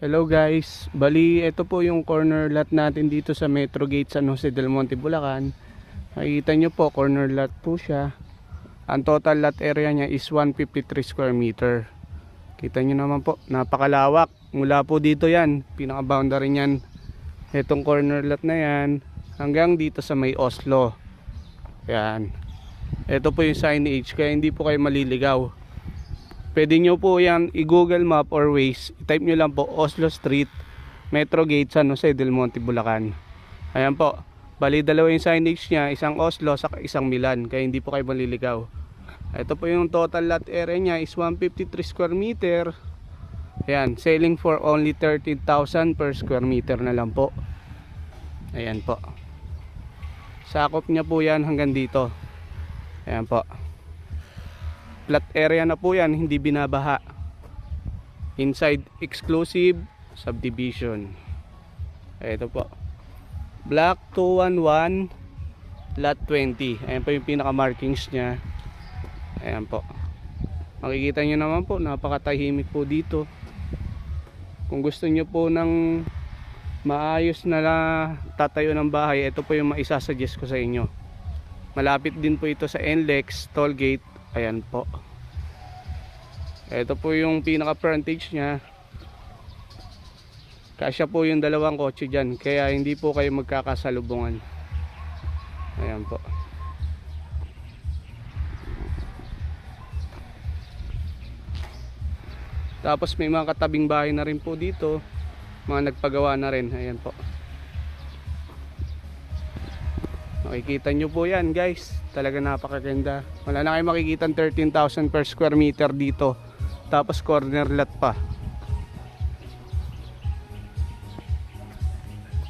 Hello guys, bali ito po yung corner lot natin dito sa Metro Gate San Jose del Monte, Bulacan. Makikita nyo po, corner lot po siya. Ang total lot area niya is 153 square meter. Kita nyo naman po, napakalawak. Mula po dito yan, pinaka boundary niyan, itong corner lot na yan, hanggang dito sa may Oslo. Yan. Ito po yung signage, kaya hindi po kayo maliligaw. Pwede nyo po yan i-google map or Waze. I-type nyo lang po Oslo Street, Metro Gate, San Jose del Monte, Bulacan. Ayan po. Bali dalawa yung signage niya, isang Oslo saka isang Milan, kaya hindi po kayo maliligaw. Ito po yung total lot area niya is 153 square meter. Ayan, selling for only 13,000 per square meter na lang po. Ayan po. Sakop niya po yan hanggang dito. Ayan po. Flat area na po yan, hindi binabaha. Inside exclusive subdivision. Ito po. Block 211 lot 20. Ayan po yung pinaka markings nya. Ayan po. Makikita nyo naman po, napakatahimik po dito. Kung gusto nyo po ng maayos na tatayo ng bahay, ito po yung maisasuggest ko sa inyo. Malapit din po ito sa NLEX toll gate. Ayan po. Ito po yung pinaka frontage nya. Kasya po yung dalawang kotse dyan, kaya hindi po kayo magkakasalubungan. Ayan po. Tapos may mga katabing bahay na rin po dito, mga nagpagawa na rin. Ayan po. Makikita nyo po yan guys, talaga napakaganda. Wala na kayo makikita 13,000 per square meter dito, tapos corner lot pa.